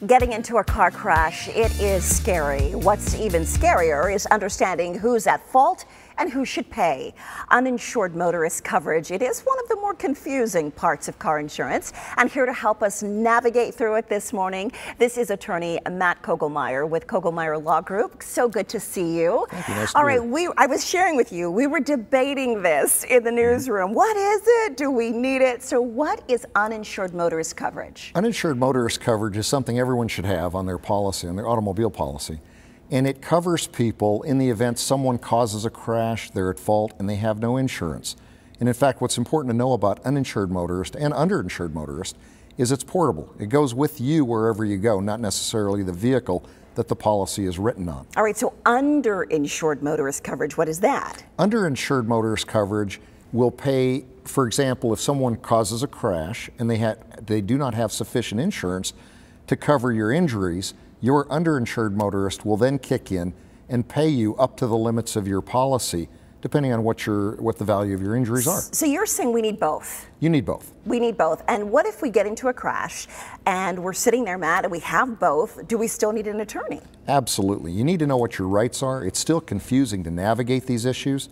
Getting into a car crash, it is scary. What's even scarier is understanding who's at fault and who should pay. Uninsured motorist coverage, it is one of the more confusing parts of car insurance. And here to help us navigate through it this morning, this is attorney Matt Koglmeier with Koglmeier Law Group. So good to see you. Thank you. Nice All right, I was sharing with you, we were debating this in the newsroom. What is it? Do we need it? So what is uninsured motorist coverage? Uninsured motorist coverage is something everyone should have on their policy, on their automobile policy. And it covers people in the event someone causes a crash, they're at fault, and they have no insurance. And in fact, what's important to know about uninsured motorist and underinsured motorist is it's portable. It goes with you wherever you go, not necessarily the vehicle that the policy is written on. All right, so underinsured motorist coverage, what is that? Underinsured motorist coverage will pay, for example, if someone causes a crash and they do not have sufficient insurance to cover your injuries, your underinsured motorist will then kick in and pay you up to the limits of your policy, depending on what the value of your injuries are. So you're saying we need both? You need both. We need both. And what if we get into a crash and we're sitting there, Matt, and we have both? Do we still need an attorney? Absolutely. You need to know what your rights are. It's still confusing to navigate these issues,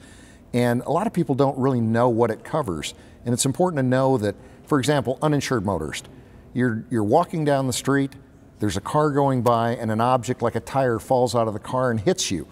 and a lot of people don't really know what it covers. And it's important to know that, for example, uninsured motorist. You're walking down the street, there's a car going by and an object like a tire falls out of the car and hits you.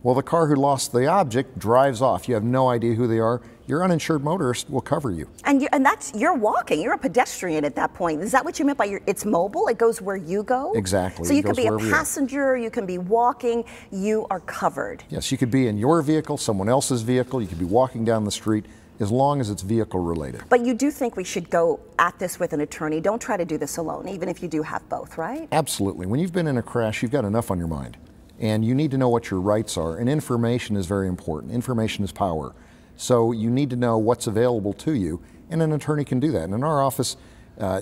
Well, the car who lost the object drives off. You have no idea who they are. Your uninsured motorist will cover you. And you're walking, you're a pedestrian at that point. Is that what you meant by it's mobile? It goes where you go? Exactly. So you can be a passenger, you can be walking, you are covered. Yes, you could be in your vehicle, someone else's vehicle, you could be walking down the street, as long as it's vehicle related. But you do think we should go at this with an attorney. Don't try to do this alone, even if you do have both, right? Absolutely. When you've been in a crash, you've got enough on your mind. And you need to know what your rights are. And information is very important. Information is power. So you need to know what's available to you, and an attorney can do that. And in our office,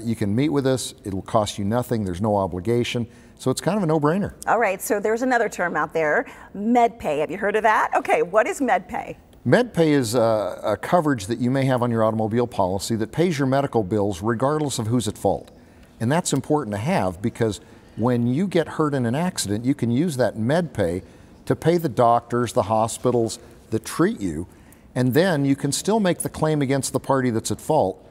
you can meet with us. It'll cost you nothing. There's no obligation. So it's kind of a no-brainer. All right, so there's another term out there, MedPay. Have you heard of that? Okay, what is MedPay? MedPay is a coverage that you may have on your automobile policy that pays your medical bills regardless of who's at fault. And that's important to have because when you get hurt in an accident, you can use that MedPay to pay the doctors, the hospitals that treat you, and then you can still make the claim against the party that's at fault.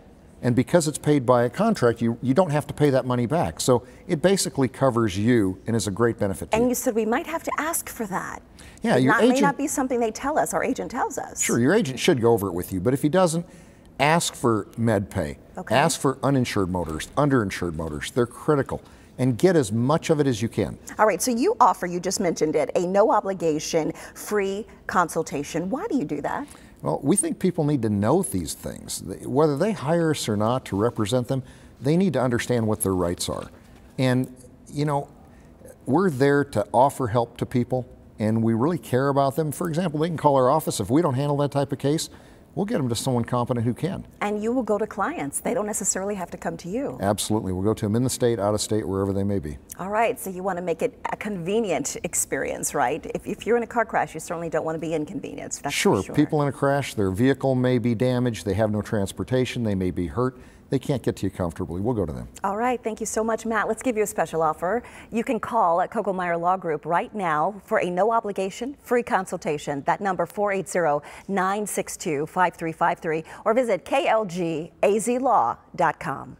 And because it's paid by a contract, you don't have to pay that money back. So it basically covers you and is a great benefit to you. And you said we might have to ask for that. Yeah, may not be something they tell us, our agent tells us. Sure, your agent should go over it with you, but if he doesn't, ask for MedPay. Okay. Ask for uninsured motorists, underinsured motorists. They're critical. And get as much of it as you can. All right, so you offer, you just mentioned it, a no obligation free consultation. Why do you do that? Well, we think people need to know these things. Whether they hire us or not to represent them, they need to understand what their rights are. And, you know, we're there to offer help to people, and we really care about them. For example, they can call our office. If we don't handle that type of case, we'll get them to someone competent who can. And you will go to clients. They don't necessarily have to come to you. Absolutely. We'll go to them in the state, out of state, wherever they may be. All right. So you want to make it a convenient experience, right? If you're in a car crash, you certainly don't want to be inconvenienced. That's sure. for sure. People in a crash, their vehicle may be damaged. They have no transportation. They may be hurt. They can't get to you comfortably. We'll go to them. All right. Thank you so much, Matt. Let's give you a special offer. You can call at Koglmeier Law Group right now for a no obligation free consultation. That number 480-962-5353 or visit klgazlaw.com.